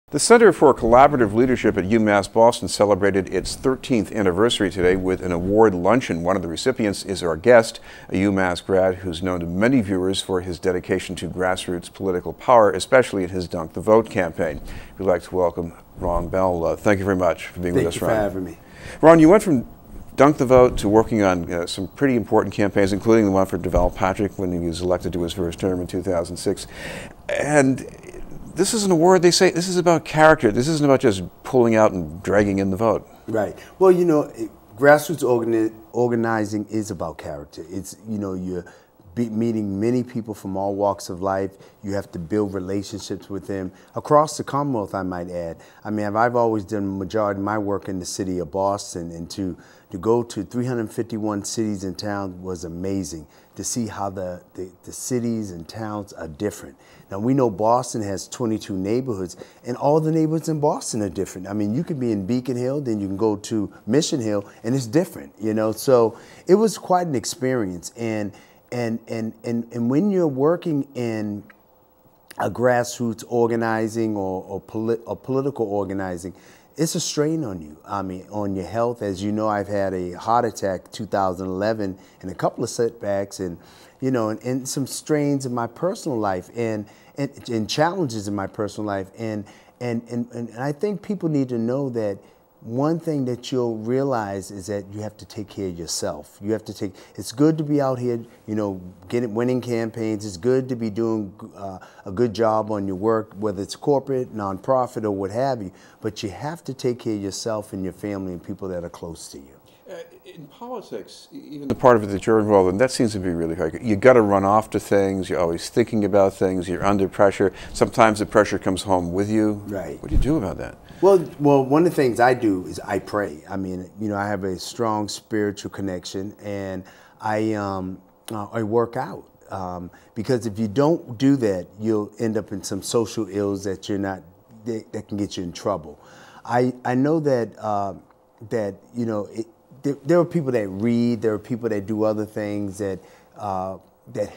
The Center for Collaborative Leadership at UMass Boston celebrated its 13th anniversary today with an award luncheon. One of the recipients is our guest, a UMass grad who's known to many viewers for his dedication to grassroots political power, especially in his Dunk the Vote campaign. We'd like to welcome Ron Bell. Thank you very much for being with us, Ron. Thank you for having me. Ron, you went from Dunk the Vote to working on some pretty important campaigns, including the one for Deval Patrick when he was elected to his first term in 2006. And this is an award, they say, this is about character. This isn't about just pulling out and dragging in the vote. Right. Well, you know, grassroots organizing is about character. It's, you know, you're meeting many people from all walks of life. You have to build relationships with them across the Commonwealth, I might add. I mean, I've always done the majority of my work in the city of Boston, and to go to 351 cities and towns was amazing to see how the cities and towns are different. Now, we know Boston has 22 neighborhoods, and all the neighborhoods in Boston are different. I mean, you could be in Beacon Hill, then you can go to Mission Hill, and it's different, you know? So it was quite an experience. And when you're working in a grassroots organizing or political organizing, it's a strain on you. I mean, on your health. As you know, I've had a heart attack 2011 and a couple of setbacks, and you know, and some strains in my personal life and challenges in my personal life. And I think people need to know that one thing that you'll realize is that you have to take care of yourself. You have to take, it's good to be out here, you know, winning campaigns. It's good to be doing a good job on your work, whether it's corporate, nonprofit, or what have you. But you have to take care of yourself and your family and people that are close to you. In politics, even the part of it that you're involved in, that seems to be really hard. You got to run off to things. You're always thinking about things. You're under pressure. Sometimes the pressure comes home with you. Right. What do you do about that? Well, one of the things I do is I pray. I mean, you know, I have a strong spiritual connection, and I work out. Because if you don't do that, you'll end up in some social ills that you're not, that can get you in trouble. I know that you know, there are people that read, there are people that do other things that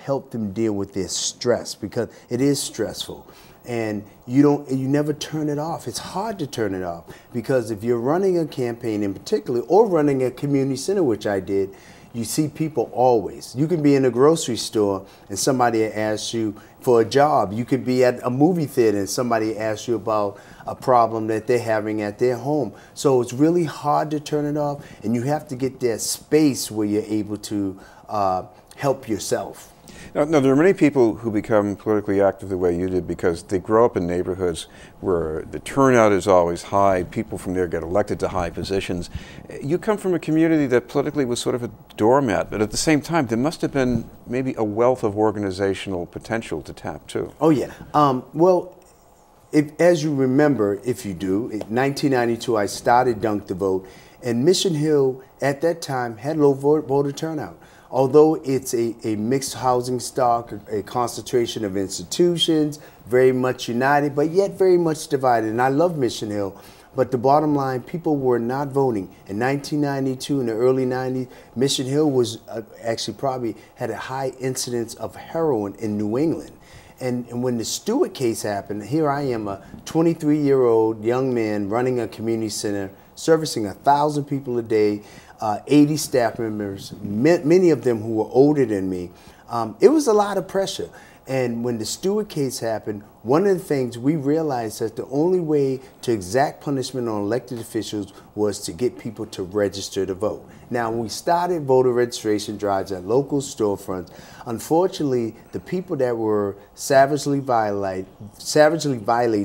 help them deal with their stress, because it is stressful. And you never turn it off. It's hard to turn it off, because if you're running a campaign in particular, or running a community center, which I did, you see people always. You can be in a grocery store and somebody asks you for a job. You could be at a movie theater and somebody asks you about a problem that they're having at their home. So it's really hard to turn it off, and you have to get that space where you're able to help yourself. Now, there are many people who become politically active the way you did because they grow up in neighborhoods where the turnout is always high. People from there get elected to high positions. You come from a community that politically was sort of a doormat, but at the same time, there must have been maybe a wealth of organizational potential to tap too. Oh, yeah. Well, as you remember, if you do, in 1992, I started Dunk the Vote, and Mission Hill at that time had low voter turnout. Although it's a mixed housing stock, a concentration of institutions, very much united, but yet very much divided. And I love Mission Hill, but the bottom line, people were not voting. In 1992, in the early 90s, Mission Hill was actually probably had a high incidence of heroin in New England. And when the Stewart case happened, here I am, a 23-year-old young man running a community center, servicing 1,000 people a day, 80 staff members, many of them who were older than me. It was a lot of pressure. And when the Stewart case happened, one of the things we realized that the only way to exact punishment on elected officials was to get people to register to vote. Now, when we started voter registration drives at local storefronts, unfortunately, the people that were savagely violated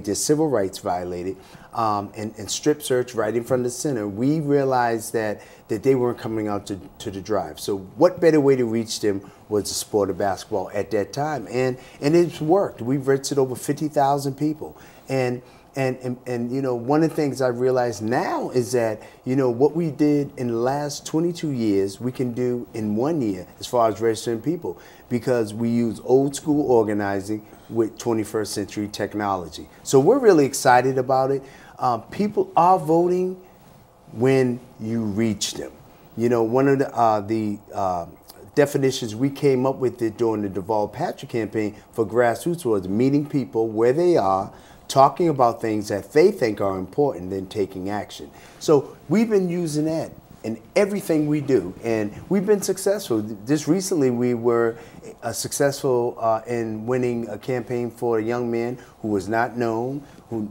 their civil rights violated, and strip search right in front of the center, we realized that they weren't coming out to the drive. So what better way to reach them was the sport of basketball at that time. And it's worked. We've registered over 50,000 people. And you know, one of the things I realized now is that, you know, what we did in the last 22 years, we can do in 1 year as far as registering people, because we use old school organizing with 21st century technology. So we're really excited about it. People are voting when you reach them. You know, one of the definitions we came up with it during the Deval Patrick campaign for grassroots was meeting people where they are, talking about things that they think are important, then taking action. So we've been using that in everything we do, and we've been successful. Just recently, we were successful in winning a campaign for a young man who was not known. Who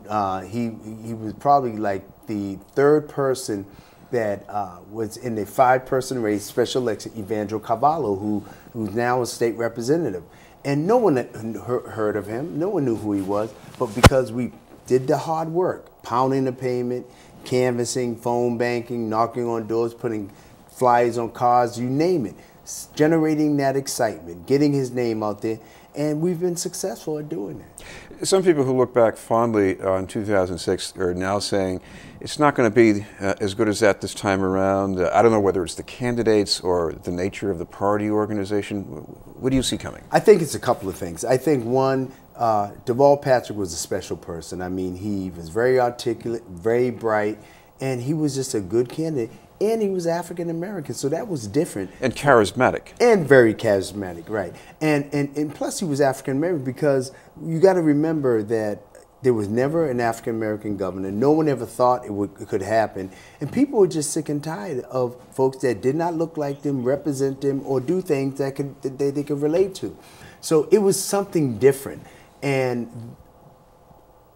he was probably like the third person that was in a 5-person race, special election, Evandro Cavallo, who's now a state representative. And no one had heard of him, no one knew who he was, but because we did the hard work, pounding the pavement, canvassing, phone banking, knocking on doors, putting flyers on cars, you name it, generating that excitement, getting his name out there, and we've been successful at doing that. Some people who look back fondly on 2006 are now saying it's not going to be as good as that this time around. I don't know whether it's the candidates or the nature of the party organization. What do you see coming? I think it's a couple of things. I think one, Deval Patrick was a special person. I mean, he was very articulate, very bright, and he was just a good candidate. And he was African American, so that was different. And charismatic. And very charismatic, right. And plus he was African American because you got to remember that there was never an African American governor. No one ever thought it could happen. And people were just sick and tired of folks that did not look like them, represent them, or do things that they could relate to. So it was something different. And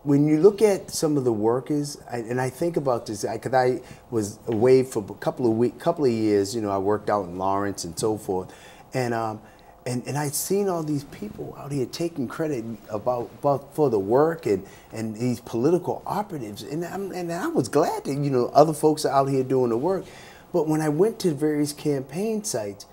when you look at some of the workers, and I think about this, because I was away for a couple of years. You know, I worked out in Lawrence and so forth, and I'd seen all these people out here taking credit for the work and these political operatives, and I was glad that, you know, other folks are out here doing the work. But when I went to various campaign sites,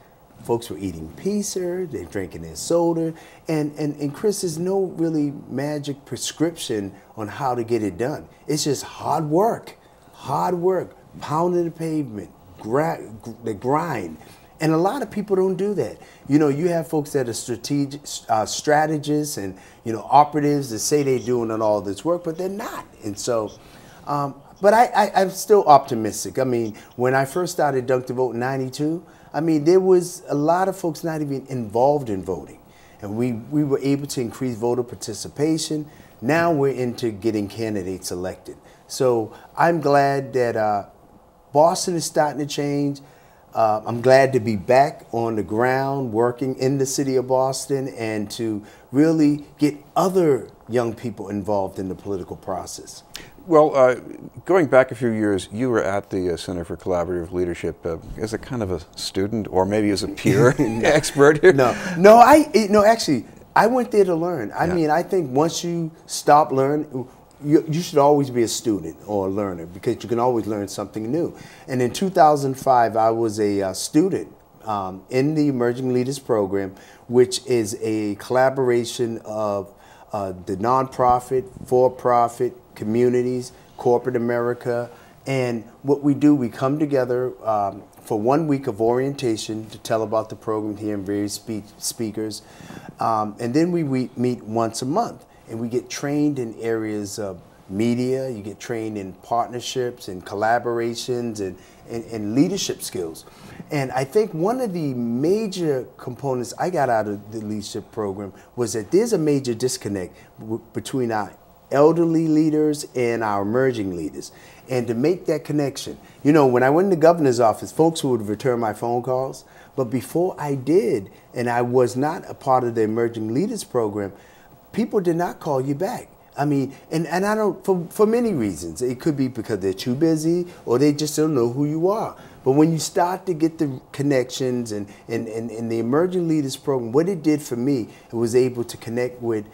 folks were eating pizza, they're drinking their soda, and Chris, there's no really magic prescription on how to get it done. It's just hard work, pounding the pavement, the grind. And a lot of people don't do that. You know, you have folks that are strategists and, you know, operatives that say they're doing all this work, but they're not. And so, but I'm still optimistic. I mean, when I first started Dunk the Vote in '92, I mean, there was a lot of folks not even involved in voting. And we were able to increase voter participation. Now we're into getting candidates elected. So I'm glad that Boston is starting to change. I'm glad to be back on the ground working in the city of Boston and to really get other young people involved in the political process. Well, going back a few years, you were at the Center for Collaborative Leadership as a kind of a student, or maybe as a peer expert. No, actually, I went there to learn. I mean, I think once you stop learning, you should always be a student or a learner because you can always learn something new. And in 2005, I was a student in the Emerging Leaders Program, which is a collaboration of the nonprofit, for-profit, communities, corporate America, and what we do, we come together for 1 week of orientation to tell about the program, hearing various speakers, and then we meet once a month, and we get trained in areas of media, you get trained in partnerships and collaborations and leadership skills. And I think one of the major components I got out of the leadership program was that there's a major disconnect between our elderly leaders and our emerging leaders. And to make that connection, you know, when I went in the governor's office, folks would return my phone calls. But before I did, and I was not a part of the Emerging Leaders Program, people did not call you back. I mean, and I don't, for many reasons. It could be because they're too busy or they just don't know who you are. But when you start to get the connections and the Emerging Leaders Program, what it did for me, it was able to connect with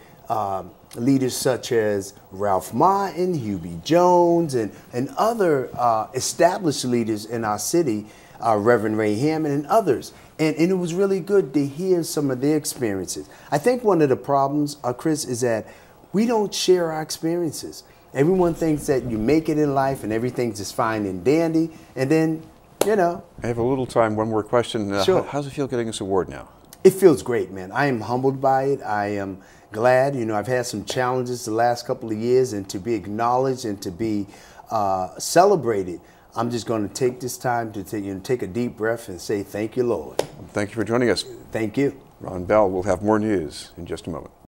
leaders such as Ralph Martin, Hubie Jones, and other established leaders in our city, Reverend Ray Hammond and others. And it was really good to hear some of their experiences. I think one of the problems, Chris, is that we don't share our experiences. Everyone thinks that you make it in life and everything's just fine and dandy, and then, you know. I have a little time, one more question. Sure. How's it feel getting this award now? It feels great, man. I am humbled by it. I am glad. You know, I've had some challenges the last couple of years, and to be acknowledged and to be celebrated, I'm just going to take this time to take a deep breath and say thank you, Lord. Thank you for joining us. Thank you. Ron Bell will have more news in just a moment.